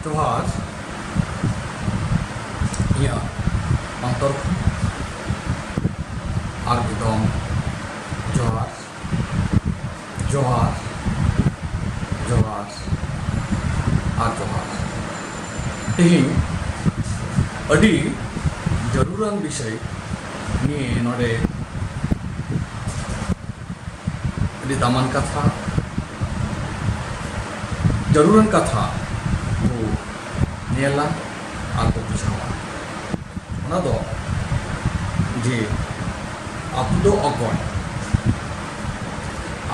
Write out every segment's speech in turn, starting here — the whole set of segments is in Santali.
जोहार इया अंतर आर एकदम जोहार जोहार जोहार आर जोहार तेहिं अडी जरूरान विषय निये नोडे अडी दामान कथा जरूरन कथा को नेला आर को बुझावा ओना दो जे आबो दो अकय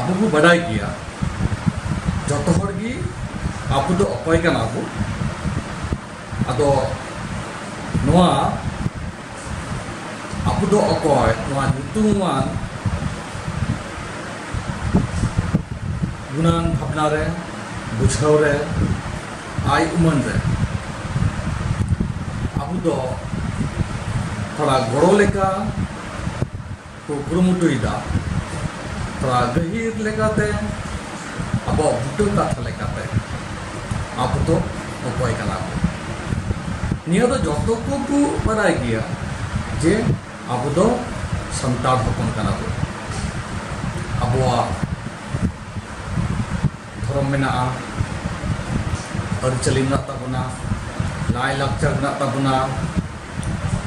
आबो बो बाडाय गिया जतो हर गी आबो दो अकय काना बो आदो नोआ आबो दो अकय नोआ नुतुमान गुनान भावना रे बुझाव रे आय उमन रे आबो दो थोड़ा गड़ो लेका को कुरुमुटुइदा थोड़ा गहीर लेकाते अब बुटो कथा लेकाते आबो दो अकय काना निया दो जतो को बाराय गिया जे आबो दो संतान हपन काना बो आबोआ धर्म मेना अरिचली मेना ताबोना लाय लाक्चर मेना ताबोना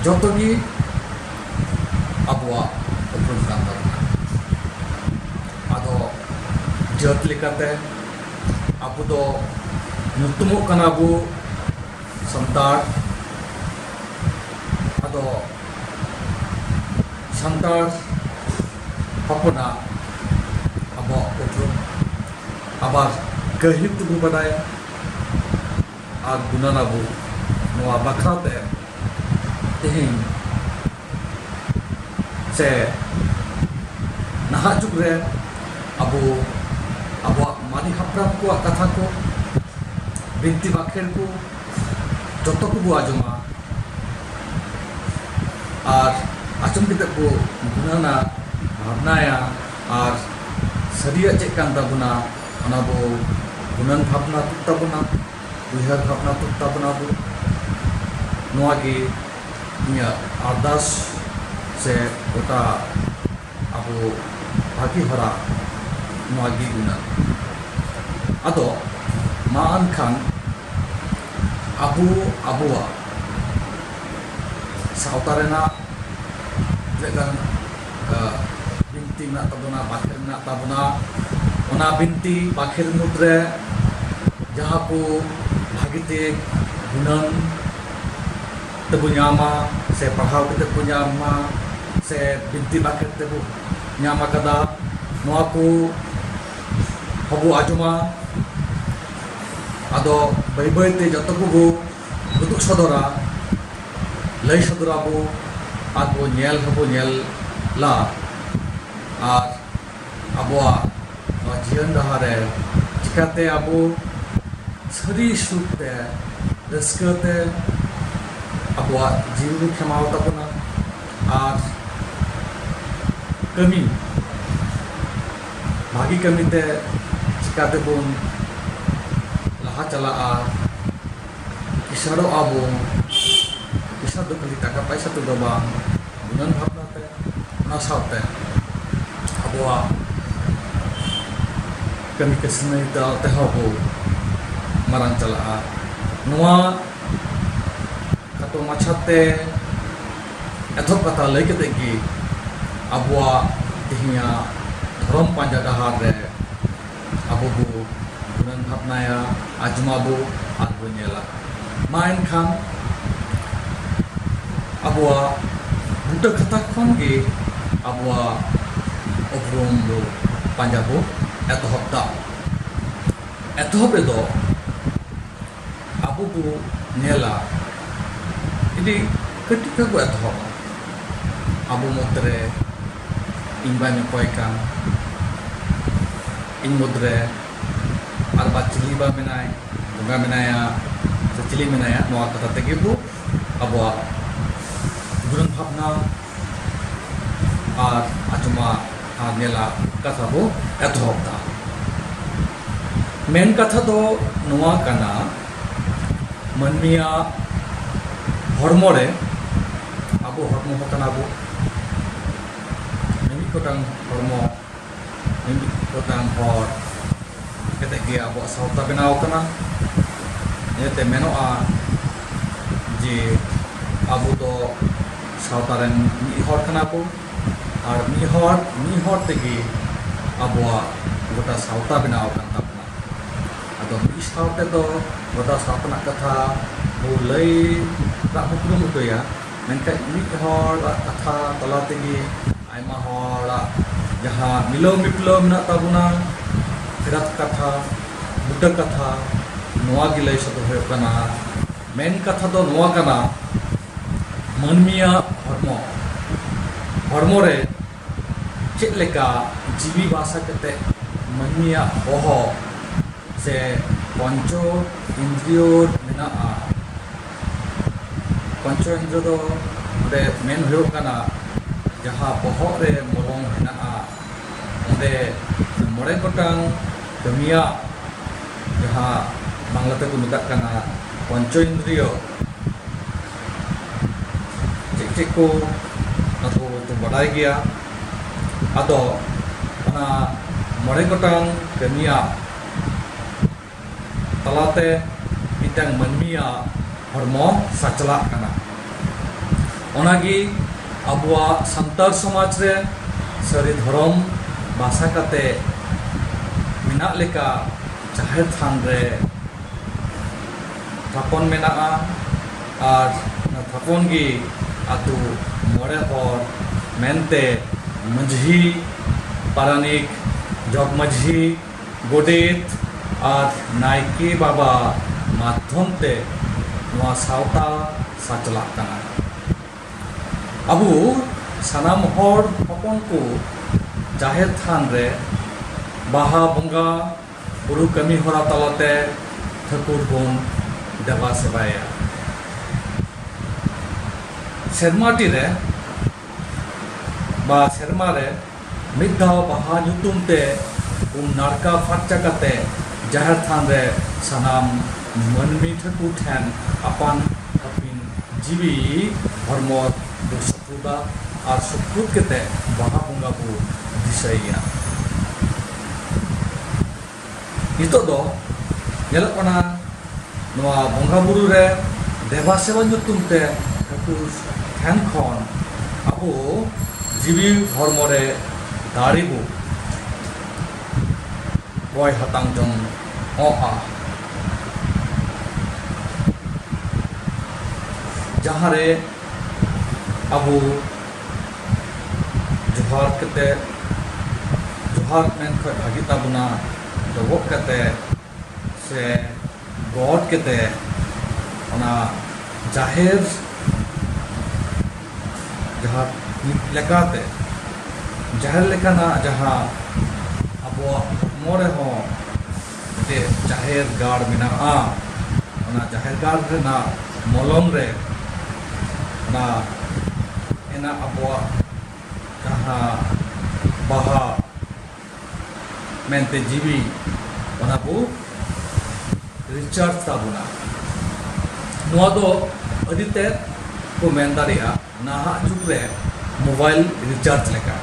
जतो गी आबोआ उपरुम कान ताबोना आदो जात लेकाते आबो दो नुतुमोग काना बो संतार आदो संतार हपना आबो उपरुम आबार गहिर तुबु बादाय आर गुनानाबो नोआ बाख्राते तेहिं से नाहा जुग रे आबो आबोआ मानी हाप्राम को कथा को बिनती बाखेर को जतो को बो आजमा आर आचम किते को गुनाना भावनाया आर सरिया चेक कान ताबोना ओना बो गुनान भावना तुक ताबोना उयहार भावना तुक ताबोना बो नोआ गे इया अरदास से गोटा आबो भागी हरा नोआ गे गुनान आदो मा अनखान आबो आबोआ सावता रेना जेगान बिनती मेना ताबोना बाखेर मेना ताबोना ओना बिनती बाखेर मुद्रे जहाँ को भागीते गुनान तबु ᱧᱟᱢᱟ से पढ़ाव कते को ᱧᱟᱢᱟ से बिनती बाखेर तबु ᱧᱟᱢ कदा नोआ को हबो आजमा आदो बाय बायते जतो को उदुग सदरा लय सदरा बो आबो नेल हबो नेल ला आर आबोआ जीवन डहारे चिकाते आबो सरी सुखते रस्कते आबोआ जीवन खेमाव ताबोना आर कमी भागी कमीते चिकाते बोन लाहा चलाआ किसारो आबो किसा दो खाली टाका पैसा तो दबा गुनान भावनाते ओना सावते आबोआ कमी कसने ते हबो मारांग चलाआ नोआ कातो माछाते एथोब कथा लय कते गी आबोआ तिहिया धर्म पांजा डहार रे आबो बो गुनान भावनाया आजमाबो आर बो नेला मा एनखान आबोआ बुटा कथा खन गे आबोआ उपरुम बो पांजा बो एतहब दा एतहब रे दो आबो बो नेला इदि कटि का बो एतहब आबो मतरे इन बाय में कोय कान इन मुद्रे आर बा चिली बा मेनाय बंगा मेनाया से चिली मेनाया नोआ कथा तेगे बो आबोआ गुनान भावना आर आजमा आर नेला कथा बो एतहब दा मेन कथा दो नोआ काना ᱢᱟᱹᱱᱢᱤᱭᱟᱜ ᱦᱚᱲᱢᱚ ᱨᱮ ᱟᱵᱚ ᱦᱚᱲᱢᱚ ᱠᱟᱱᱟ ᱵᱚ ᱢᱤᱢᱤᱫ ᱜᱚᱴᱟᱝ ᱦᱚᱲᱢᱚ ᱢᱤᱢᱤᱫ ᱜᱚᱴᱟᱝ ᱦᱚᱲ ᱠᱟᱛᱮᱫ ᱜᱮ ᱟᱵᱚᱣᱟᱜ ᱥᱟᱶᱛᱟ ᱵᱮᱱᱟᱣ ᱠᱟᱱᱟ। ᱤᱱᱟᱹᱛᱮ ᱢᱮᱱᱚᱜᱼᱟ ᱡᱮ ᱟᱵᱚ ᱫᱚ ᱥᱟᱶᱛᱟ ᱨᱮᱱ ᱢᱤᱫ ᱦᱚᱲ ᱠᱟᱱᱟ ᱵᱚ ᱟᱨ ᱢᱤᱫ ᱦᱚᱲ ᱛᱮᱜᱮ ᱟᱵᱚᱣᱟᱜ গোটা ᱥᱟᱶᱛᱟ ᱵᱮᱱᱟᱣ ᱟᱠᱟᱱ ᱛᱟᱵᱚᱱᱟ। ᱟᱫᱚ ᱢᱤᱫ ᱥᱟᱶᱛᱮ ᱫᱚ গোটা ᱥᱟᱶᱛᱟ ᱨᱮᱱᱟᱜ ᱠᱟᱛᱷᱟ ᱵᱚ ᱞᱟᱹᱭ ᱨᱟᱜ ᱵᱚ ᱠᱩᱨᱩᱢᱩᱴᱩᱭᱟ, ᱢᱮᱱᱠᱷᱟᱱ ᱢᱤᱫ ᱦᱚᱲᱟᱜ ᱠᱟᱛᱷᱟ ᱛᱟᱞᱟ ᱛᱮᱜᱮ ᱟᱭᱢᱟ ᱦᱚᱲᱟᱜ ᱡᱟᱦᱟᱸ ᱢᱤᱞᱟᱹᱣ ᱢᱤᱯᱞᱟᱹᱣ ᱢᱮᱱᱟᱜ ᱛᱟᱵᱚᱱᱟ ᱯᱷᱮᱨᱟᱛ ᱠᱟᱛᱷᱟ ᱵᱩᱴᱟᱹ ᱠᱟᱛᱷᱟ ᱱᱚᱣᱟ ᱜᱮ ᱞᱟᱹᱭ ᱥᱚᱫᱚᱨ ᱦᱩᱭᱩᱜ ᱠᱟᱱᱟ। ᱢᱮᱱ ᱠᱟᱛᱷᱟ ᱫᱚ ᱱᱚᱣᱟ ᱠᱟᱱᱟ, ᱢᱟᱹᱱᱢᱤᱭᱟᱜ ᱦᱚᱲᱢᱚ ᱨᱮ ᱪᱮᱫ ᱞᱮᱠᱟ ᱡᱤᱣᱤ ᱵᱟᱥᱟ ᱠᱟᱛᱮ ᱢᱟᱹᱱᱢᱤᱭᱟᱜ ᱵᱚᱦᱚᱜ ᱥᱮ ᱯᱚᱧᱪᱚ ᱤᱱᱫᱨᱤᱭᱚ ᱢᱮᱱᱟᱜᱼᱟ। ᱯᱚᱧᱪᱚ ᱤᱱᱫᱨᱤᱭᱚ ᱫᱚ ᱚᱸᱰᱮ ᱢᱮᱱ ᱦᱩᱭᱩᱜ ᱠᱟᱱᱟ ᱡᱟᱦᱟᱸ ᱵᱚᱦᱚᱜ ᱨᱮ ᱢᱚᱞᱚᱝ ᱦᱮᱱᱟᱜᱼᱟ ᱚᱸᱰᱮ 9 ᱜᱚᱴᱟᱝ ᱠᱟᱹᱢᱤᱭᱟᱜ ᱡᱟᱦᱟᱸ ᱵᱟᱝᱞᱟ ᱛᱮᱠᱚ ᱢᱮᱛᱟᱜ ᱠᱟᱱᱟ ᱯᱚᱧᱪᱚ ᱤᱱᱫᱨᱤᱭᱚ ᱪᱮᱫ ᱠᱚ ᱟᱵᱚ ᱵᱚ ᱵᱟᱰᱟᱭ ᱜᱮᱭᱟ। ᱟᱫᱚ ᱚᱱᱟ 9 ᱜᱚᱴᱟᱝ ᱠᱟᱹᱢᱤᱭᱟᱜ ᱛᱟᱞᱟᱛᱮ ᱢᱤᱫᱴᱟᱝ ᱢᱟᱹᱱᱢᱤᱭᱟᱜ ᱦᱚᱲᱢᱚ ᱥᱟᱪᱞᱟᱜ ᱠᱟᱱᱟ। ᱚᱱᱟᱜᱮ ᱟᱵᱚᱣᱟᱜ ᱥᱟᱱᱛᱟᱲ ᱥᱚᱢᱟᱡᱽ ᱨᱮ ᱥᱟᱹᱨᱤ ᱫᱷᱚᱨᱚᱢ ᱵᱟᱥᱟ ᱠᱟᱛᱮ ᱢᱮᱱᱟᱜ ᱞᱮᱠᱟ ᱡᱟᱦᱮᱨ ᱛᱷᱟᱱ ᱨᱮ ᱛᱷᱟᱯᱚᱱ ᱢᱮᱱᱟᱜᱼᱟ ᱟᱨ ᱚᱱᱟ ᱛᱷᱟᱯᱚᱱ ᱜᱮ ᱟᱛᱳ 9 ᱦᱚᱲ ᱢᱮᱱᱛᱮ ᱢᱟᱺᱡᱷᱤ ᱯᱟᱨᱟᱱᱤᱠ ᱡᱚᱜᱽ ᱢᱟᱺᱡᱷᱤ ᱜᱚᱰᱮᱛ ᱟᱨ ᱱᱟᱭᱠᱮ ᱵᱟᱵᱟ ᱢᱟᱫᱽᱫᱷᱚᱢ ᱛᱮ ᱱᱚᱣᱟ ᱥᱟᱶᱛᱟ ᱥᱟᱪᱞᱟᱜ ᱠᱟᱱᱟ। ᱟᱵᱚ ᱥᱟᱱᱟᱢ ᱦᱚᱲ ᱦᱚᱯᱚᱱ ᱠᱚ ᱡᱟᱦᱮᱨ ᱛᱷᱟᱱ ᱨᱮ ᱵᱟᱦᱟ ᱵᱚᱸᱜᱟ ᱵᱩᱨᱩ ᱠᱟᱹᱢᱤ ᱦᱚᱨᱟ ᱛᱟᱞᱟᱛᱮ ᱴᱷᱟᱹᱠᱩᱨ ᱵᱚᱱ ᱫᱮᱵᱟ ᱥᱮᱵᱟᱭᱟ। ᱥᱮᱨᱢᱟᱴᱤ ᱨᱮ ᱵᱟ ᱥᱮᱨᱢᱟ ᱨᱮ ᱢᱤᱫ ᱫᱷᱟᱣ ᱵᱟᱦᱟ ᱧᱩᱛᱩᱢ ᱛᱮ ᱱᱟᱲᱠᱟ ᱯᱷᱟᱨᱪᱟ ᱠᱟᱛᱮ ᱡᱟᱦᱮর ᱛᱷᱟᱱ ᱨᱮ ᱥᱟᱱᱟᱢ ᱢᱟᱹᱱᱢᱤ ᱴᱷᱟᱹᱠᱩᱨ ᱴᱷᱮᱱ ᱟᱯᱟᱱ ᱟᱹᱯᱤᱱ ᱡᱤᱣᱤ ᱦᱚᱲᱢᱚ ᱵᱚ ᱥᱩᱯᱨᱩᱫᱟ ᱟᱨ ᱥᱩᱯᱨᱩᱫ ᱠᱟᱛᱮ ᱵᱟᱦᱟ ᱵᱚᱸᱜᱟ ᱵᱚ ᱫᱤᱥᱟᱹᱭᱟ। ᱱᱤᱛᱚᱜ ᱫᱚ ᱧᱮᱞᱚᱜ ᱠᱟᱱᱟ ᱱᱚᱣᱟ ᱵᱚᱸᱜᱟ ᱵᱩᱨᱩ ᱨᱮ ᱫᱮᱵᱟ ᱥᱮᱵᱟ ᱧᱩᱛᱩᱢ te ᱴᱷᱟᱹᱠᱩᱨ ᱴᱷᱮᱱ ᱠᱷᱚᱱ ᱟᱵᱚ ᱡᱤᱣᱤ ᱦᱚᱲᱢᱚ ᱨᱮ ᱫᱟᱲᱮ ᱵᱚ ᱠᱚᱭ ᱦᱟᱛᱟᱝ ᱡᱚᱝᱚᱜᱼᱟ। ᱡᱟᱦᱟᱸ ᱨᱮ ᱟᱵᱚ ᱡᱚᱦᱟᱨ ᱠᱟᱛᱮ ᱡᱚᱦᱟर ᱢᱮᱱ ᱠᱷᱚᱡ ᱵᱷᱟᱜᱤ ᱛᱟᱵᱚᱱᱟ ᱰᱚᱵᱚᱜ ᱠᱟᱛᱮ ᱥᱮ ᱜᱚᱰ ᱠᱟᱛᱮ ᱚᱱᱟ ᱡᱟᱦᱮᱨ ᱡᱟᱦᱟᱸ ᱞᱮᱠᱟᱛᱮ ᱡᱟᱦᱮᱨ ᱞᱮᱠᱟᱱᱟᱜ ᱡᱟᱦᱟᱸ ᱟᱵᱚᱣᱟᱜ ᱦᱚᱲᱢᱚ ᱨᱮᱦᱚᱸ ᱢᱤᱫᱴᱮᱡ ᱡᱟᱦᱮᱨ ᱜᱟᱲ ᱢᱮᱱᱟᱜᱼᱟ। ᱚᱱᱟ ᱡᱟᱦᱮᱨ ᱜᱟᱲ ᱨᱮᱱᱟᱜ ᱢᱚᱞᱚᱝ ᱨᱮ ᱚᱱᱟ ᱦᱮᱱᱟᱜ ᱟᱵᱚᱣᱟᱜ ᱡᱟᱦᱟᱸ ᱵᱟᱦᱟ ᱢᱮᱱᱛᱮ ᱡᱤᱣᱤ ᱚᱱᱟ ᱵᱚ ᱨᱤᱪᱟᱨᱡᱽ ᱛᱟᱵᱚᱱᱟ। ᱱᱚᱣᱟ ᱫᱚ ᱟᱹᱰᱤ ᱛᱮᱫ ᱠᱚ ᱢᱮᱱ ᱫᱟᱲᱮᱭᱟᱜᱼᱟ ᱱᱟᱦᱟᱜ ᱡᱩᱜᱽ ᱨᱮ ᱢᱳᱵᱟᱭᱤᱞ ᱨᱤᱪᱟᱨᱡᱽ ᱞᱮᱠᱟ।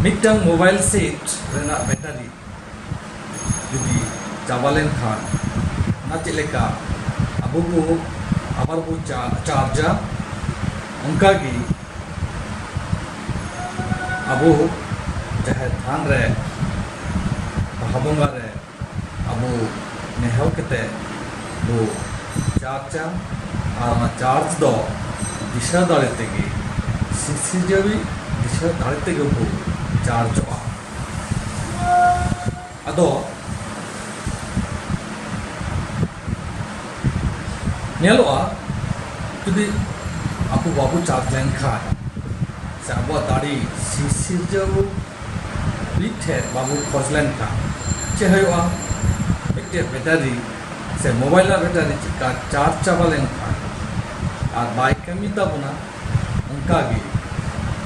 ᱢᱤᱫᱴᱟᱝ ᱢᱳᱵᱟᱭᱤल ᱥᱮᱴ ᱨᱮᱱᱟᱜ ᱵᱮᱴᱟᱨᱤ ᱡᱩᱫᱤ ᱪᱟᱵᱟ ᱞᱮᱱᱠᱷᱟᱱ ᱚᱱᱟ ᱪᱮᱫ ᱞᱮᱠᱟ ᱟᱵᱚ ᱵᱚ আবার বো চার্জা ᱚᱱᱠᱟᱜᱮ ᱟᱵᱚ ᱡᱟᱦᱮᱨ ᱛᱷᱟᱱ ᱨᱮ ᱵᱟᱦᱟ ᱵᱚᱸᱜᱟ ᱨᱮ ᱟᱵᱚ ᱱᱮᱦᱚᱨ ᱠᱟᱛᱮ ᱵᱚ ᱪᱟᱨᱡᱟ ᱟᱨ ᱚᱱᱟ ᱪᱟᱨᱡ ᱫᱚ ᱫᱤᱥᱟᱹ ᱫᱟᱲᱮ ᱛᱮᱜᱮ ᱥᱤᱥᱤᱨᱡᱟᱹᱣᱤ ᱫᱤᱥᱟᱹ ᱫᱟᱲᱮ ᱛᱮᱜᱮ ᱵᱚ ᱪᱟᱨᱡᱚᱜᱼᱟ। ᱟᱫᱚ ᱧᱮᱞᱚᱜᱼᱟ ᱡᱩᱫᱤ ᱟᱵᱚ ᱵᱟᱵᱚ ᱪᱟᱨᱡ ᱞᱮᱱᱠᱷᱟᱱ ᱥᱮ ᱟᱵᱚᱣᱟᱜ ᱫᱟᱲᱮ ᱥᱤᱥᱤᱨᱡᱟᱹᱣ ᱢᱤᱫᱴᱷᱮᱱ ᱵᱟᱵᱚ ᱠᱷᱚᱡ ᱞᱮᱱᱠᱷᱟᱱ ᱪᱮᱫ ᱦᱩᱭᱩᱜᱼᱟ ᱢᱤᱫᱴᱮᱡ ᱵᱮᱴᱟᱨᱤ ᱥᱮ ᱢᱳᱵᱟᱭᱤᱞ ᱨᱮᱱᱟᱜ ᱵᱮᱴᱟᱨᱤ ᱪᱮᱫᱠᱟ ᱪᱟᱨᱡ ᱪᱟᱵᱟ ᱞᱮᱱᱠᱷᱟᱱ ᱟᱨ ᱵᱟᱭ ᱠᱟᱹᱢᱤ ᱛᱟᱵᱚᱱᱟ ᱚᱱᱠᱟᱜᱮ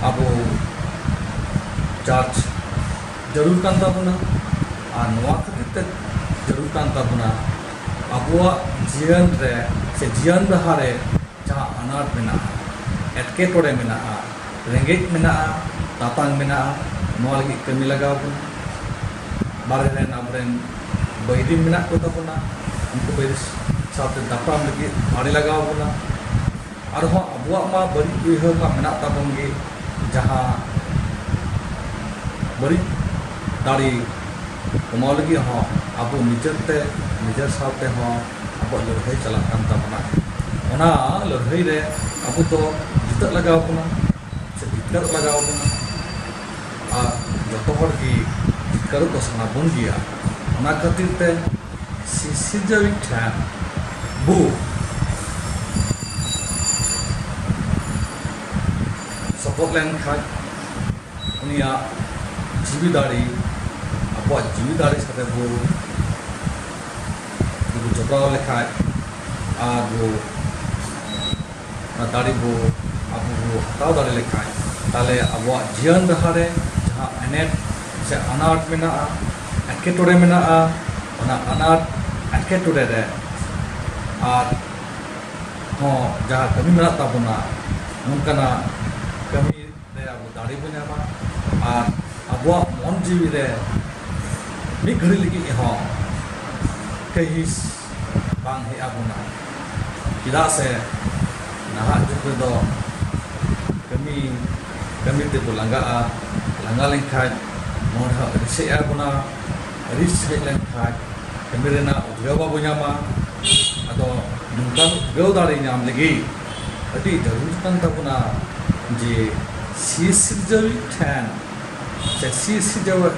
ᱟᱵᱚ ᱪᱟᱨᱡ ᱡᱟᱹᱨᱩᱲ ᱠᱟᱱ ᱛᱟᱵᱚᱱᱟ। ᱟᱨ ᱱᱚᱣᱟ ᱠᱷᱟᱹᱛᱤᱨ ᱛᱮ ᱡᱟᱹᱨᱩᱲ ᱠᱟᱱ ᱛᱟᱵᱚᱱᱟ abuak jian re se jian dahare jaha anat mena'a, etketore mena'a, renggej mena'a, tatang mena'a, noa lagi kami lagaw buna. Bare ren abren bairim menak ko tabuna, unku bairis saute dapram lagi mari lagaw buna. Arho abuak ma bari uiha ma menak tabung ge jaha bari dari kemau lagi ho abu nijar saute ho abu lurhai calakan tabuna. Ona lurhai re abu to jitak lagaw buna, se jitkar lagaw buna. Joto hor gi jitkar ko sana bun dia. Ona khatir te sisirjawik than bu support len khat unia jibi dari abuak jibi dari sate bu jopral lekhai abu dari bu abu hatau dari lekhai tale abuak jian dahare jaha enet se anat mena'a, etketore mena'a, ona anat etketore re ar ho jaha kami menak tabuna nungkana kami re abu dari bu nyama ar abuak mon jiwi re mid ghari lagi ho kahis bang he abuna chedak se nahak jug redo kami te bo langga'a, langga lenkhan mon ha risei abuna, ris hej lenkhan kami rena udgaw babu nyama ado nungkan udgaw dari nyam lagi adi jarur kan tabuna je sisirjawi than se sisirjawi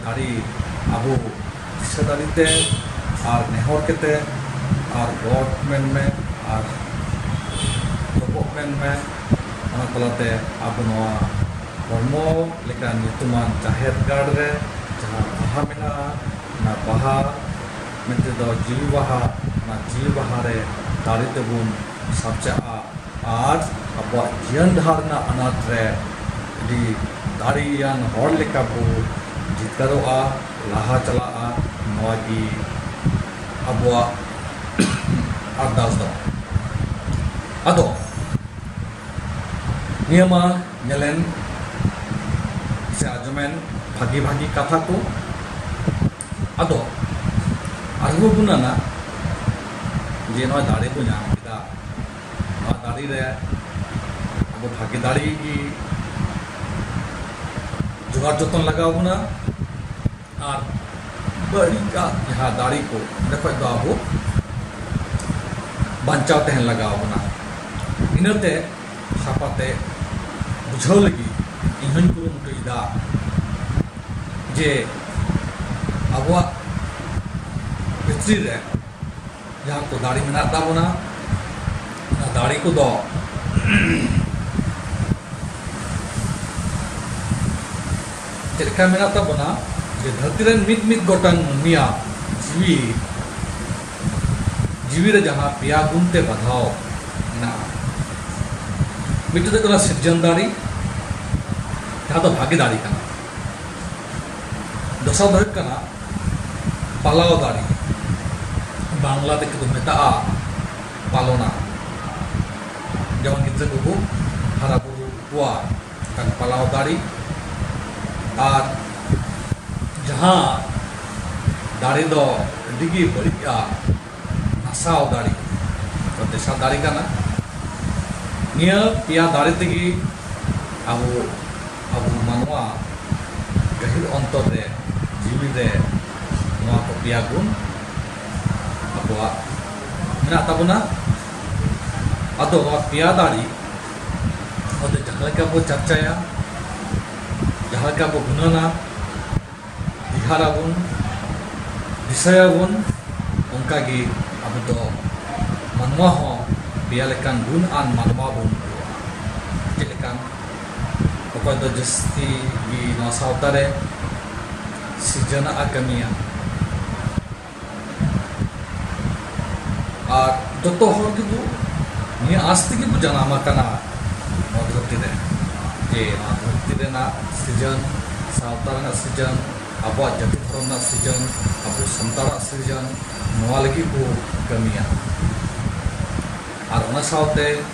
dari abu sedarite ar nehor kete ar god men me ar topok men me ona talate abu noa hormo lekan nyutuman jaher gard re jaha baha mena'a na baha mente do jiwi baha na jiwi baha re dari tebun sabcha'a ar abuak jian dharna anat re di dariyan hor leka bu jitkaro'a laha chala'a noa gi abuak ardas do. Ado niya ma nyelen se ajomen bhagi katha ko ado argo gunana je noa dare ko nyam kida noa dari re abu bhagi dari gi jogar joton lagaw buna ar bari ka jaha dari ko dekho do abu banchaw tehen lagaw buna inate sapate bujhaw lagi inhon kurumutu ida je abuak bhitri re jaha ko dari menak tabuna na dari ko do chedka menak tabuna je dharti ren mid gotang munia jiwi re jaha peya gunte badhaw mena'a. Mitu do kana sirjan dari jaha do bhagi dari kana, dosar do huyuk kana palaw dari, bangla te ko meta'a palona, jeman gidra ko hara buru tua kan palaw dari ar jaha dari do digi bari'a nasaw dari to desa dari kana niya peya dari tegi abu manwa gahir ontor re jiwi re noa ko peya gun abuak menak tabuna ado noa peya dari ode jaha leka bo charchaya, jaha leka bo gunana dihara bun disaya bun ongka gi abu do manwa ho peya lekan gun an manwa bun ched lekan okoy do jasti gi noa sawta re sirjana'a kamiya ar joto hor ge bo niya aaj tege bo janam akana noa dharti re je noa dharti renag sirjan sawta renag sirjan ᱟᱵᱚᱣᱟᱜ ᱡᱟᱹᱛᱤ ᱫᱷᱚᱨᱚᱢ ᱨᱮᱱᱟᱜ ᱥᱤᱨᱡᱚᱱ, ᱟᱵᱚ ᱥᱟᱱᱛᱟᱲᱟᱜ ᱥᱤᱨᱡᱚᱱ, ᱱᱚᱣᱟ ᱞᱟᱹᱜᱤᱫ ᱠᱚ ᱠᱟᱹᱢᱤᱭᱟ। ᱟᱨ ᱚᱱᱟ ᱥᱟᱶᱛᱮ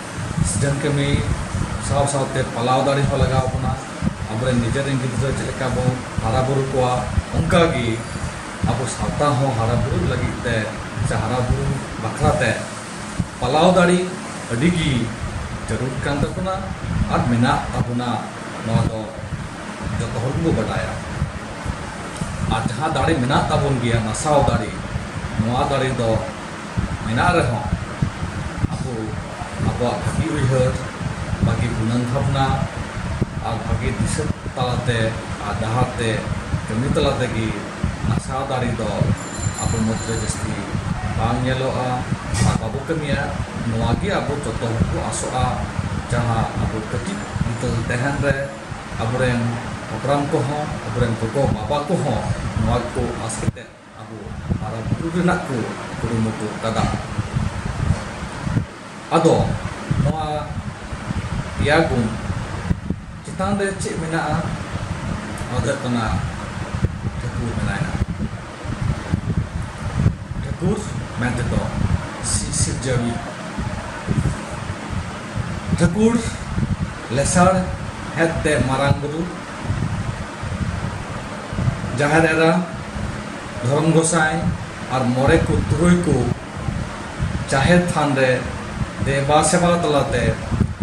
ᱥᱤᱨᱡᱚᱱ ᱠᱟᱹᱢᱤ ᱥᱟᱶ ᱥᱟᱶᱛᱮ ᱯᱟᱞᱟᱣ ᱫᱟᱲᱮ ᱦᱚᱸ ᱞᱟᱜᱟᱣ ᱵᱚᱱᱟ। ᱟᱵᱚᱨᱮᱱ ᱱᱤᱡᱮᱨᱮᱱ ᱜᱤᱫᱽᱨᱟᱹ ᱪᱮᱫ ᱞᱮᱠᱟ ᱵᱚ ᱦᱟᱨᱟ ᱵᱩᱨᱩ ᱠᱚᱣᱟ, ᱚᱱᱠᱟᱜᱮ ᱟᱵᱚ ᱥᱟᱶᱛᱟ ᱦᱚᱸ ᱦᱟᱨᱟ ᱵᱩᱨᱩ ᱞᱟᱹᱜᱤᱫ ᱛᱮ ᱥᱮ ᱦᱟᱨᱟ ᱵᱩᱨᱩ ᱵᱟᱠᱷᱨᱟᱛᱮ ᱯᱟᱞᱟᱣ ᱫᱟᱲᱮ ᱟᱹᱰᱤᱜᱮ ᱡᱟᱹᱨᱩᱲ ᱠᱟᱱ ᱛᱟᱵᱚᱱᱟ ᱟᱨ ᱢᱮᱱᱟᱜ ᱛᱟᱵᱚᱱᱟ। ᱱᱚᱣᱟ ᱫᱚ ᱡᱚᱛᱚ ᱦᱚᱲ ᱜᱮᱵᱚ ᱵᱟᱰᱟᱭᱟ। ᱟᱨ ᱡᱟᱦᱟᱸ ᱫᱟᱲᱮ ᱢᱮᱱᱟᱜ ᱛᱟᱵᱚᱱ ᱜᱮᱭᱟ, ᱱᱟᱥᱟᱣ ᱫᱟᱲᱮ, ᱱᱚᱣᱟ ᱫᱟᱲᱮ ᱫᱚ ᱢᱮᱱᱟᱜ ᱨᱮᱦᱚᱸ ᱟᱵᱚ ᱟᱵᱚᱣᱟᱜ ᱵᱷᱟᱹᱜᱤ ᱩᱭᱦᱟᱹᱨ, ᱵᱷᱟᱹᱜᱤ ᱜᱩᱱᱟᱹᱱ ᱵᱷᱟᱵᱽᱱᱟ ᱟᱨ ᱵᱷᱟᱹᱜᱤ ᱫᱤᱥᱟᱹ ᱛᱟᱞᱟᱛᱮ ᱟᱨ ᱰᱟᱦᱟᱨ ᱛᱮ ᱠᱟᱹᱢᱤ ᱛᱟᱞᱟ ᱛᱮᱜᱮ ᱱᱟᱥᱟᱣ ᱫᱟᱲᱮ ᱫᱚ ᱟᱵᱚ ᱢᱩᱫᱽᱨᱮ ᱡᱟᱹᱥᱛᱤ ᱵᱟᱝ ᱧᱮᱞᱚᱜᱼᱟ ᱟᱨ ᱵᱟᱵᱚ ᱠᱟᱹᱢᱤᱭᱟ। ᱱᱚᱣᱟ ᱜᱮ ᱟᱵᱚ ᱡᱚᱛᱚ ᱦᱚᱲ ᱠᱚ ᱟᱥᱚᱜᱼᱟ। ᱡᱟᱦᱟᱸ ᱟᱵᱚ ᱠᱟᱹᱴᱤᱡ ᱵᱤᱫᱟᱹᱞ ᱛᱟᱦᱮᱱ ᱨᱮ ᱟᱵᱚᱨᱮᱱ ᱦᱟᱯᱲᱟᱢ ᱠᱚᱦᱚᱸ, ᱟᱵᱚᱨᱮᱱ ᱜᱚᱜᱚ ᱵᱟᱵᱟ ᱠᱚᱦᱚᱸ ᱱᱚᱣᱟ ᱠᱚ ᱟᱥ ᱠᱟᱛᱮ ᱟᱵᱚ ᱦᱟᱨᱟ ᱵᱩᱨᱩ ᱨᱮᱱᱟᱜ ᱠᱚ ᱠᱩᱨᱩᱢᱩᱴᱩ ᱠᱟᱫᱟ। ᱟᱫᱚ ᱱᱚᱣᱟ ᱯᱮᱭᱟ ᱜᱩণ ᱪᱮᱛᱟᱱ ᱨᱮ ᱪᱮᱫ ᱢᱮᱱᱟᱜᱼᱟ? ᱱᱚᱣᱟ ᱫᱚ ᱦᱩᱭᱩᱜ ᱠᱟᱱᱟ ᱴᱷᱟᱹᱠᱩᱨ ᱢᱮᱱᱟᱭᱟ। ᱴᱷᱟᱹᱠᱩᱨ ᱢᱮᱱᱛᱮᱫᱚ ᱥᱤᱨᱡᱟᱹᱣᱤᱡ। ᱴᱷᱟᱹᱠᱩᱨ ᱞᱮᱥᱟᱲ ᱦᱮᱫ ᱛᱮ ᱢᱟᱨᱟᱝ ᱵᱩᱨᱩ, ᱡᱟᱦᱮᱨ ᱮᱨᱟ, ᱫᱷᱚᱨᱚᱢ ᱜᱚᱸᱥᱟᱭ ᱟᱨ ᱢᱚᱬᱮ ᱠᱚ ᱛᱩᱨᱩᱭ ᱠᱚ ᱡᱟᱦᱮᱨ ᱛᱷᱟᱱ ᱨᱮ ᱫᱮᱵᱟ ᱥᱮᱵᱟ ᱛᱟᱞᱟᱛᱮ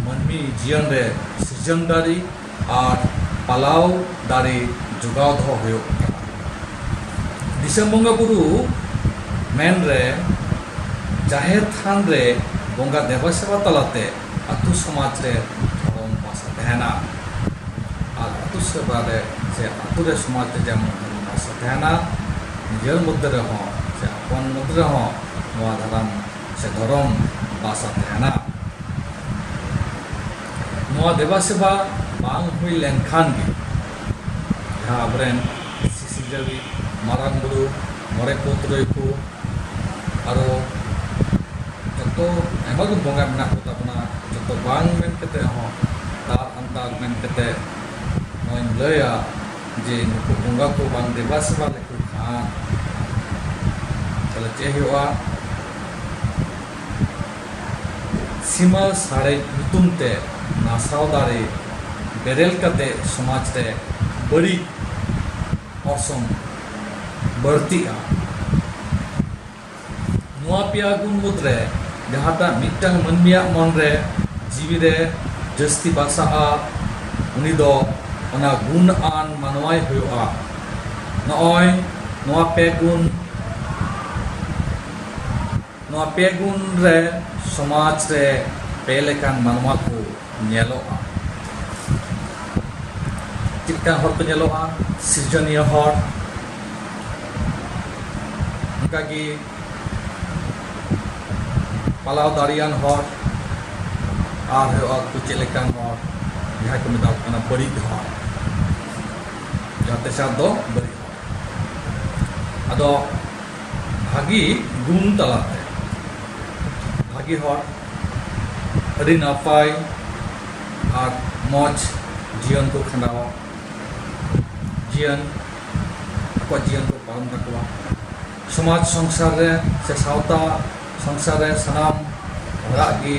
ᱢᱟᱹᱱᱢᱤ ᱡᱤᱭᱚᱱ ᱨᱮ ᱥᱤᱨᱡᱚᱱ ᱫᱟᱲᱮ ᱟᱨ ᱯᱟᱞᱟᱣ ᱫᱟᱲᱮ ᱡᱚᱜᱟᱣ ᱫᱚᱦᱚ ᱦᱩᱭᱩᱜ ᱠᱟᱱᱟ। ᱫᱤᱥᱚᱢ ᱵᱚᱸᱜᱟ ᱵᱩᱨᱩ ᱢᱮᱱᱨᱮ ᱡᱟᱦᱮᱨ ᱛᱷᱟᱱ ᱨᱮ ᱵᱚᱸᱜᱟ ᱫᱮᱵᱟ ᱥᱮᱵᱟ ᱛᱟᱞᱟᱛᱮ ᱟᱛᱳ ᱥᱚᱢᱟᱡᱽ ᱨᱮ ᱫᱷᱚᱨᱚᱢ ᱵᱟᱥᱟ ᱛᱟᱦᱮᱱᱟ। ᱟᱨ ᱟᱛᱳ ᱥᱮᱵᱟ ᱨᱮ ᱥᱮ ᱟᱛᱳ ᱨᱮ ᱥᱚᱢᱟᱡᱽ ᱨᱮ যেমন ধর্ম বাসা ᱛᱟᱦᱮᱱᱟ, নিজের মধ্যে ᱨᱮᱦᱚᱸ ᱥᱮ আপন মধ্যে ᱨᱮᱦᱚᱸ ᱱᱚᱣᱟ ᱫᱷᱚᱨᱚᱢ ᱥᱮ ᱫᱷᱚᱨᱚᱢ বাসা ᱛᱟᱦᱮᱱᱟ। ᱱᱚᱣᱟ ᱫᱮᱵᱟ ᱥᱮᱵᱟ ᱵᱟᱝ ᱦᱩᱭ ᱞᱮᱱᱠᱷᱟᱱ ᱜᱮ ᱡᱟᱦᱟᱸ ᱟᱵᱚᱨᱮᱱ ᱥᱤᱥᱤᱨᱡᱟᱹᱣᱤᱡ ᱢᱟᱨᱟᱝ ᱵᱩᱨᱩ, ᱢᱚᱬᱮ ᱠᱚ ᱛᱩᱨᱩᱭ ᱠᱚ ᱟᱨᱚ ᱡᱚᱛᱚ ᱟᱭᱢᱟ ᱜᱮ ᱵᱚᱸᱜᱟ ᱢᱮᱱᱟᱜ ᱠᱚ ᱛᱟᱵᱚᱱᱟ, ᱡᱚᱛᱚ ᱵᱟᱝ ᱢᱮᱱ ᱠᱟᱛᱮ ᱦᱚᱸ ᱛᱟᱨ ᱟᱱᱛᱟᱨ ᱢᱮᱱ ᱠᱟᱛᱮ ᱱᱚᱣᱟᱧ ᱞᱟᱹᱭᱟ ᱡᱮ ᱱᱩᱠᱩ ᱵᱚᱸᱜᱟ ᱠᱚ ᱵᱟᱝ ᱫᱮᱵᱟ ᱥᱮᱵᱟ ᱞᱮᱠᱚ ᱠᱷᱟᱱ ᱛᱟᱦᱞᱮ ᱪᱮᱫ ᱦᱩᱭᱩᱜᱼᱟ? ᱥᱤᱢᱟᱹ ᱥᱟᱲᱮᱡ ᱧᱩᱛᱩᱢ ᱛᱮ ᱱᱟᱥᱟᱣ ᱫᱟᱲᱮ ᱵᱮᱨᱮᱞ ᱠᱟᱛᱮ ᱥᱚᱢᱟᱡᱽ ᱨᱮ ᱵᱟᱹᱲᱤᱡ ᱚᱨᱥᱚᱝ ᱵᱟᱹᱲᱛᱤᱜᱼᱟ। ᱱᱚᱣᱟ ᱯᱮᱭᱟ ᱜᱩণ ᱢᱩᱫᱽᱨᱮ ᱡᱟᱦᱟᱸᱴᱟᱜ ᱢᱤᱫᱴᱟᱝ ᱢᱟᱹᱱᱢᱤᱭᱟᱜ ᱢᱚᱱᱨᱮ ᱡᱤᱣᱤ ᱨᱮ ᱡᱟᱹᱥᱛᱤ ᱵᱟᱥᱟᱜᱼᱟ, ᱩᱱᱤ ᱫᱚ ᱚᱱᱟ ᱜᱩণ ᱟᱱ ᱢᱟᱱᱣᱟᱭ ᱦᱩᱭᱩᱜᱼᱟ। ᱱᱚᱜᱼᱚᱭ ᱱᱚᱣᱟ ᱯᱮ ᱜᱩণ ᱨᱮ ᱥᱚᱢᱟᱡᱽ ᱨᱮ ᱯᱮ ᱞᱮᱠᱟᱱ ᱢᱟᱱᱣᱟ ᱠᱚ ᱧᱮᱞᱚᱜᱼᱟ। ᱪᱮᱫᱠᱟᱱ ᱦᱚᱲ ᱠᱚ ᱧᱮᱞᱚᱜᱼᱟ? ᱥᱤᱨᱡᱚᱱᱤᱭᱟᱹ ᱦᱚᱲ, ᱚᱱᱠᱟᱜᱮ ᱯᱟᱞᱟᱣ ᱫᱟᱲᱮᱭᱟᱱ ᱦᱚᱲ, ᱟᱨ ᱦᱩᱭᱩᱜᱼᱟ ᱠᱚ ᱪᱮᱫ ᱞᱮᱠᱟᱱ ᱦᱚᱲ? ᱡᱟᱦᱟᱸᱭ ᱠᱚ ᱢᱮᱛᱟ ᱠᱚ ᱠᱟᱱᱟ ᱵᱟᱹᱲᱤᱡ ᱦᱚᱲ। ᱡᱟᱦᱟᱸ ᱛᱮᱥᱟᱨ ᱫᱚ ᱵᱟᱹᱲᱤᱡ ᱦᱚᱲ। ᱟᱫᱚ ᱵᱷᱟᱹᱜᱤ ᱜᱩণ ᱛᱟᱞᱟᱛᱮ ᱵᱷᱟᱹᱜᱤ ᱦᱚᱲ ᱟᱹᱰᱤ ᱱᱟᱯᱟᱭ ᱟᱨ ᱢᱚᱡᱽ ᱡᱤᱭᱚᱱ ᱠᱚ ᱠᱷᱟᱸᱰᱟᱣᱟ, ᱟᱠᱚᱣᱟᱜ ᱡᱤᱭᱚᱱ ᱠᱚ ᱯᱟᱨᱚᱢ ᱛᱟᱠᱚᱣᱟ। ᱥᱚᱢᱟᱡᱽ ᱥᱚᱝᱥᱟর ᱨᱮ ᱥᱮ ᱥᱟᱶᱛᱟ ᱥᱚᱝᱥᱟর ᱨᱮ ᱥᱟᱱᱟᱢ ᱦᱚᱲᱟᱜ ᱜᱮ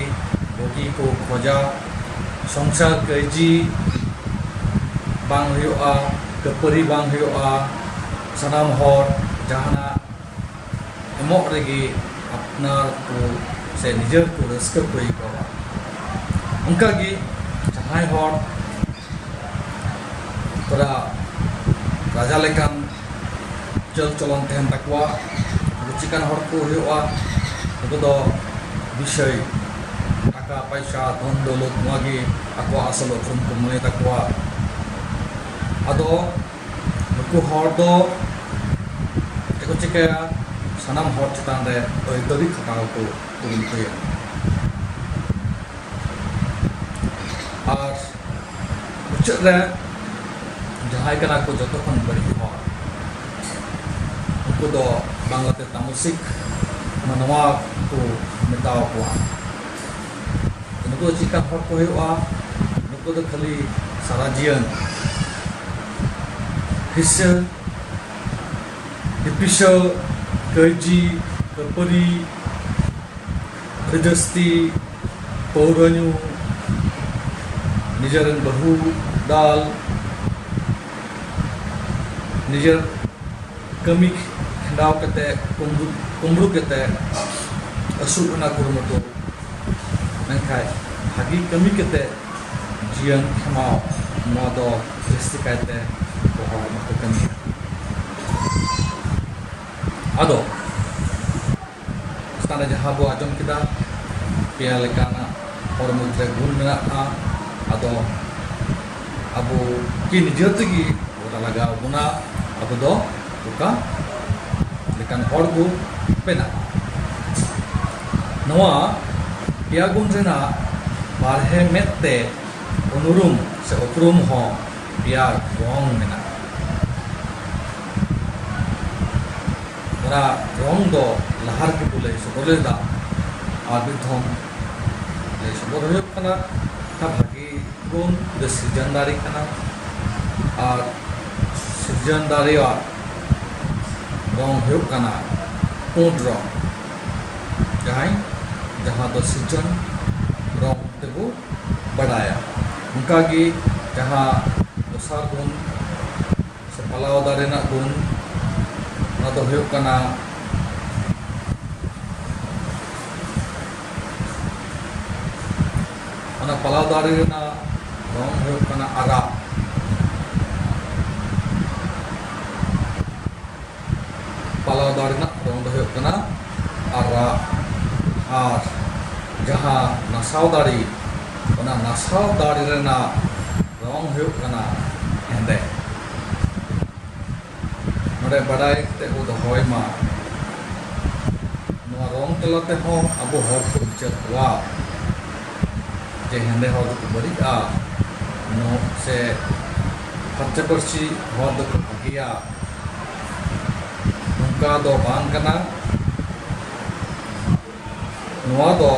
ᱵᱩᱜᱤ ᱠᱚ ᱠᱷᱚᱡᱟ। ᱥᱚᱝᱥᱟর ᱠᱟᱹᱭᱡᱤ ᱵᱟᱝ ᱦᱩᱭᱩᱜᱼᱟ, ᱠᱟᱹᱯᱟᱹᱨᱤ ᱵᱟᱝ ᱦᱩᱭᱩᱜᱼᱟ, ᱥᱟᱱᱟᱢ ᱦᱚᱲ ᱡᱟᱦᱟᱱᱟᱜ ᱮᱢᱚᱜ ᱨᱮᱜᱮ ᱟᱯᱱᱟᱨ ᱠᱚ ᱥᱮ ᱱᱤᱡᱮᱨ ᱠᱚ ᱨᱟᱹᱥᱠᱟᱹ ᱠᱚ ᱟᱹᱭᱠᱟᱹᱣᱟ। ᱚᱱᱠᱟᱜᱮ ᱡᱟᱦᱟᱸᱭ ᱦᱚᱲ ᱛᱷᱚᱲᱟ ᱨᱟᱡᱟ ᱞᱮᱠᱟᱱ ᱪᱟᱹᱞ ᱪᱚᱞᱚᱱ ᱛᱟᱦᱮᱱ ᱛᱟᱠᱚᱣᱟ, ᱩᱱᱠᱩ ᱪᱤᱠᱟᱱ ᱦᱚᱲ ᱠᱚ ᱦᱩᱭᱩᱜᱼᱟ? ᱩᱱᱠᱩ ᱫᱚ ᱵᱤᱥᱚᱭ টাকা পয়সা ধন দৌলত ᱱᱚᱣᱟ ᱜᱮ ᱟᱠᱚᱣᱟᱜ ᱟᱥᱚᱞ ᱩᱯᱨᱩᱢ ᱠᱚ ᱢᱚᱱᱮ ᱛᱟᱠᱚᱣᱟ। ᱟᱫᱚ ᱱᱩᱠᱩ ᱦᱚᱲ ᱫᱚ ᱪᱮᱫ ᱠᱚ ᱪᱤᱠᱟᱹᱭᱟ? ᱥᱟᱱᱟᱢ ᱦᱚᱲ ᱪᱮᱛᱟᱱ ᱨᱮ ᱟᱹᱭᱫᱟᱹᱨᱤ ᱠᱷᱟᱴᱟᱣ ᱠᱚ ᱠᱩᱨᱩᱢᱩᱴᱩᱭᱟ। ᱟᱨ ᱢᱩᱪᱟᱹᱫ ᱨᱮ ᱡᱟᱦᱟᱸᱭ ᱠᱟᱱᱟ ᱠᱚ ᱡᱚᱛᱚ ᱠᱷᱚᱱ ᱵᱟᱹᱲᱤᱡ ᱦᱚᱲ, ᱩᱱᱠᱩ ᱫᱚ ᱵᱟᱝᱞᱟᱛᱮ তামসিক ᱢᱟᱱᱣᱟ ᱠᱚ ᱢᱮᱛᱟᱣ ᱠᱚᱣᱟ। ᱱᱩᱠᱩ ᱫᱚ ᱪᱮᱫᱠᱟ ᱦᱚᱲ ᱠᱚ ᱦᱩᱭᱩᱜᱼᱟ? ᱱᱩᱠᱩ ᱫᱚ ᱠᱷᱟᱹᱞᱤ ᱥᱟᱨᱟ ᱡᱤᱭᱚᱱ ᱦᱤᱸᱥᱟᱹ ᱦᱤᱯᱤᱥᱟᱹ ᱠᱟᱹᱭᱡᱤ ᱠᱟᱹᱯᱟᱹᱨᱤ ᱠᱷᱟᱹᱡᱟᱹᱥᱛᱤ ᱯᱟᱹᱣᱨᱟᱹ ᱧᱩ ᱱᱤᱡᱮᱨᱮᱱ ᱵᱟᱹᱦᱩ ᱫᱟᱞ ᱱᱤᱡᱮᱨ ᱠᱟᱹᱢᱤ ᱠᱷᱟᱸᱰᱟᱣ ᱠᱟᱛᱮ ᱠᱩᱢᱲᱩ ᱠᱟᱛᱮ ᱟᱹᱥᱩᱞ ᱨᱮᱱᱟᱜ ᱠᱩᱨᱩᱢᱩᱴᱩ ᱢᱮᱱᱠᱷᱟᱡ ᱵᱷᱟᱹᱜᱤ ᱠᱟᱹᱢᱤ ᱠᱟᱛᱮ ᱡᱤᱭᱚᱱ ᱠᱷᱮᱢᱟᱣ ᱱᱚᱣᱟ ᱫᱚ ᱡᱟᱹᱥᱛᱤ ᱠᱟᱭᱛᱮ ᱦᱚᱲ ᱵᱟᱠᱚ ᱠᱟᱹᱢᱤᱭᱟ ᱟᱫᱚ ᱪᱮᱛᱟᱱ ᱨᱮ ᱡᱟᱦᱟᱸ ᱵᱚ ᱟᱸᱡᱚᱢ ᱠᱮᱫᱟ ᱯᱮᱭᱟ ᱞᱮᱠᱟᱱᱟᱜ ᱦᱚᱲ ᱢᱚᱫᱽᱫᱷᱮ ᱜᱩᱱ ᱢᱮᱱᱟᱜᱼᱟ ᱟᱫᱚ ᱟᱵᱚ ᱠᱤ ᱱᱤᱡᱮ ᱛᱮᱜᱮ ᱜᱚᱴᱟ ᱞᱟᱜᱟᱣ ᱵᱚᱱᱟ ᱟᱵᱚ ᱫᱚ ᱚᱠᱟ ᱞᱮᱠᱟᱱ ᱦᱚᱲ ᱵᱚ ᱵᱮᱱᱟᱜᱼᱟ ᱱᱚᱣᱟ ᱯᱮᱭᱟ ᱜᱩᱱ ᱨᱮᱱᱟᱜ ᱵᱟᱨᱦᱮ ᱢᱮᱫ ᱛᱮ ᱩᱱᱩᱨᱩᱢ ᱥᱮ ᱩᱯᱨᱩᱢ ᱦᱚᱸ ᱯᱮᱭᱟ ᱨᱚᱝ ᱢᱮᱱᱟᱜᱼᱟ ᱚᱱᱟ ᱨᱚᱝ ᱫᱚ ᱞᱟᱦᱟ ᱨᱮᱜᱮ ᱵᱚ ᱞᱟᱹᱭ ᱥᱚᱫᱚᱨ ᱞᱮᱫᱟ ᱟᱨ ᱢᱤᱫ ᱫᱷᱚᱢ ᱞᱟᱹᱭ ᱥᱚᱫᱚᱨ ᱦᱩᱭᱩᱜ ᱠᱟᱱᱟ ᱵᱷᱟᱹᱜᱤ ᱜᱩᱱ ᱫᱚ ᱥᱤᱨᱡᱚᱱ ᱫᱟᱲᱮ ᱠᱟᱱᱟ ᱟᱨ ᱥᱤᱨᱡᱚᱱ ᱫᱟᱲᱮᱭᱟᱜ ᱨᱚᱝ ᱦᱩᱭᱩᱜ ᱠᱟᱱᱟ ᱯᱩᱸᱰ ᱨᱚᱝ ᱡᱟᱦᱟᱸ ᱫᱚ ᱥᱤᱨᱡᱚᱱ ᱨᱚᱝ ᱛᱮᱵᱚ ᱵᱟᱰᱟᱭᱟ ᱚᱱᱠᱟᱜᱮ ᱡᱟᱦᱟᱸ ᱫᱚᱥᱟᱨ ᱜᱩᱱ ᱥᱮ ᱯᱟᱞᱟᱣ ᱫᱟᱲᱮ ᱨᱮᱱᱟᱜ ᱜᱩᱱ ᱚᱱᱟ ᱫᱚ ᱦᱩᱭᱩᱜ ᱠᱟᱱᱟ ᱚᱱᱟ ᱯᱟᱞᱟᱣ ᱫᱟᱲᱮ ᱨᱮᱱᱟᱜ ᱨᱚᱝ ᱦᱩᱭᱩᱜ ᱠᱟᱱᱟ ᱟᱨᱟᱜ ᱯᱟᱞᱟᱣ ᱫᱟᱲᱮ ᱨᱮᱱᱟᱜ ᱨᱚᱝ ᱫᱚ ᱦᱩᱭᱩᱜ ᱠᱟᱱᱟ ᱟᱨᱟᱜ ᱟᱨ ᱡᱟᱦᱟᱸ ᱱᱟᱥᱟᱣ ᱫᱟᱲᱮ ᱚᱱᱟ ᱱᱟᱥᱟᱣ ᱫᱟᱲᱮ ᱨᱮᱱᱟᱜ ᱨᱚᱝ ᱦᱩᱭᱩᱜ ᱠᱟᱱᱟ ᱦᱮᱸᱫᱮ ᱱᱚᱰᱮ ᱵᱟᱰᱟᱭ ᱠᱟᱛᱮ ᱵᱚ ᱫᱚᱦᱚᱭ ᱢᱟ ᱱᱚᱣᱟ ᱨᱚᱝ ᱛᱟᱞᱟ ᱛᱮᱦᱚᱸ ᱟᱵᱚ ᱦᱚᱲ ᱠᱚ ᱵᱤᱪᱟᱹᱨ ᱠᱚᱣᱟ ᱡᱮ ᱦᱮᱸᱫᱮ ᱦᱚᱲ ᱫᱚᱠᱚ ᱵᱟᱹᱲᱤᱡᱼᱟ ᱥᱮ ᱯᱷᱟᱨᱪᱟ ᱯᱷᱟᱹᱨᱪᱤ ᱦᱚᱲ ᱫᱚᱠᱚ ᱵᱷᱟᱹᱜᱤᱭᱟ ᱱᱚᱝᱠᱟ ᱫᱚ ᱵᱟᱝ ᱠᱟᱱᱟ ᱱᱚᱣᱟ ᱫᱚ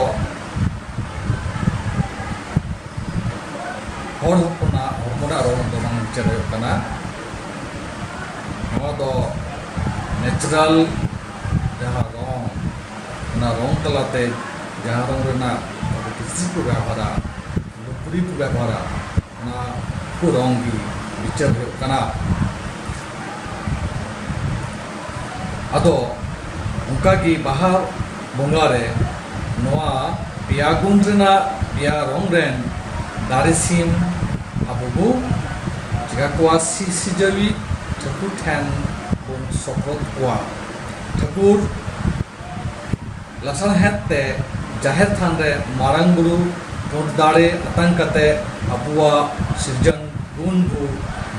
ᱦᱚᱲ ᱦᱚᱯᱚᱱᱟᱜ ᱦᱚᱲᱢᱚᱱᱟᱜ ᱨᱚᱝ ᱫᱚ ᱵᱟᱝ ᱵᱤᱪᱟᱹᱨ ᱦᱩᱭᱩᱜ ᱠᱟᱱᱟ ᱱᱚᱣᱟ ᱫᱚ ᱱᱮᱪᱟᱨᱟᱞ ᱡᱟᱦᱟᱸ ᱨᱚᱝ ᱚᱱᱟ ᱨᱚᱝ ᱛᱟᱞᱟᱛᱮ ᱡᱟᱦᱟᱸ ᱨᱚᱝ ᱨᱮᱱᱟᱜ ᱠᱤᱪᱨᱤᱡ ᱠᱚ ᱵᱮᱵᱚᱦᱟᱨᱟ ᱞᱩᱜᱽᱲᱤ ᱠᱚ ᱵᱮᱵᱚᱦᱟᱨᱟ ᱚᱱᱟ ᱠᱚ ᱨᱚᱝ ᱜᱮ ᱵᱤᱪᱟᱹᱨ ᱦᱩᱭᱩᱜ ᱠᱟᱱᱟ ᱟᱫᱚ ᱚᱱᱠᱟᱜᱮ ᱵᱟᱦᱟ ᱵᱚᱸᱜᱟ ᱨᱮ ᱱᱚᱣᱟ ᱯᱮᱭᱟ ᱜᱩᱱ ᱨᱮᱱᱟᱜ ᱯᱮᱭᱟ ᱨᱚᱝ ᱨᱮᱱ ᱫᱟᱨᱮ ᱥᱤᱢ ᱟᱵᱚ ᱵᱚ ᱪᱤᱠᱟ ᱠᱚᱣᱟ ᱥᱤᱡᱟᱹᱣᱤ ᱴᱷᱟᱹᱠᱩᱨ ᱴᱷᱮᱱ ᱵᱚᱱ ᱥᱚᱯᱚᱫ ᱠᱚᱣᱟ ᱴᱷᱟᱹᱠᱩᱨ ᱞᱟᱥᱟᱬᱦᱮᱫ ᱛᱮ ᱡᱟᱦᱮᱨ ᱛᱷᱟᱱ ᱨᱮ ᱢᱟᱨᱟᱝ ᱵᱩᱨᱩ ᱯᱩᱸᱰ ᱫᱟᱲᱮ ᱟᱛᱟᱝ ᱠᱟᱛᱮ ᱟᱵᱚᱣᱟᱜ ᱥᱤᱨᱡᱚᱱ ᱜᱩᱱ ᱵᱚ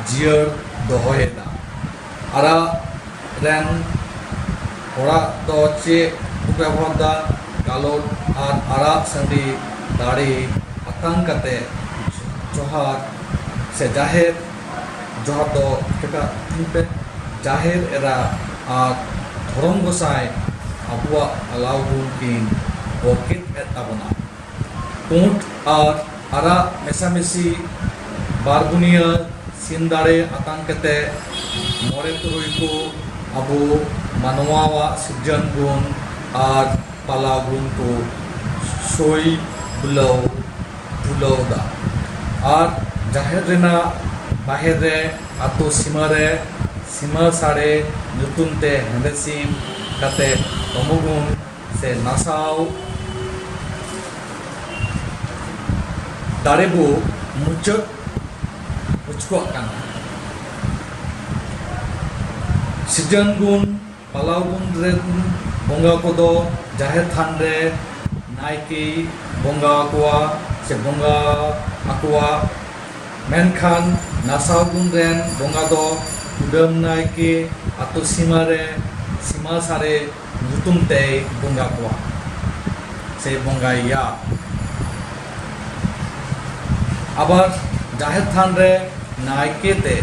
ᱡᱤᱭᱟᱹᱲ ᱫᱚᱦᱚᱭᱮᱫᱟ ᱟᱨᱟᱜ ᱨᱮᱱ ᱦᱚᱲᱟᱜ ᱫᱚ ᱪᱮᱫ ᱠᱚ ᱵᱮᱵᱚᱦᱟᱨᱫᱟ ᱜᱟᱞᱚᱴ ᱟᱨ ᱟᱨᱟᱜ ᱥᱟᱺᱰᱤ ᱫᱟᱲᱮ ᱟᱛᱟᱝ ᱠᱟᱛᱮ ᱡᱚᱦᱟᱨ ᱥᱮ ᱡᱟᱦᱮᱨ ᱡᱚᱦᱟᱨ ᱫᱚ ᱯᱮ ᱡᱟᱦᱮᱨ ᱮᱨᱟ ᱟᱨ ᱫᱷᱚᱨᱚᱢ ᱜᱚᱸᱥᱟᱭ ᱟᱵᱚᱣᱟᱜ ᱟᱞᱟᱣ ᱜᱩᱱ ᱠᱤᱱ ᱵᱚᱨᱠᱮᱛ ᱮᱫ ᱛᱟᱵᱚᱱᱟ ᱯᱩᱸᱰ ᱟᱨ ᱟᱨᱟᱜ ᱢᱮᱥᱟᱢᱤᱥᱤ ᱵᱟᱨᱜᱩᱱᱤᱭᱟᱹ ᱥᱤᱢ ᱫᱟᱲᱮ ᱟᱛᱟᱝ ᱠᱟᱛᱮ ᱢᱚᱬᱮ ᱛᱩᱨᱩᱭ ᱠᱚ ᱟᱵᱚ ᱢᱟᱱᱣᱟᱣᱟᱜ ᱥᱤᱨᱡᱚᱱ ᱜᱩᱱ ᱟᱨ ᱯᱟᱞᱟᱣ ᱜᱩᱱ ᱠᱚ ᱥᱳᱭ ᱵᱩᱞᱟᱹᱣᱫᱟ ᱟর জাহের রেনা বাহির রে আতো সীমারে সীমা সাড়ে nyutum te hende sim kate tomogun se nasau darebu mucuk mucuk kana sijan gun palau gun ren bonga kodo jaher than re naiki bonga akwa se bonga akwa menkan nasau gun ren bonga do udam naiki atau simare sima sare nyutum te bonga kwa se bonga ya abar jaher than re naike te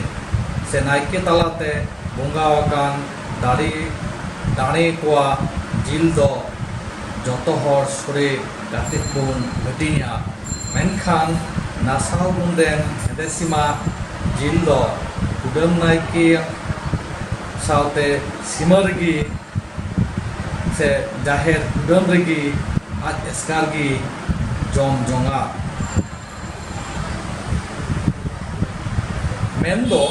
se naike talate bonga akan dari dane kwa jil do joto hor sore gatit bun hatinya menkan nasau gun ren hede sima jil do udam naike साउते सीमा रगी से जाहिर उडान रगी आज एस्कार की जोम जोंगा मेन दो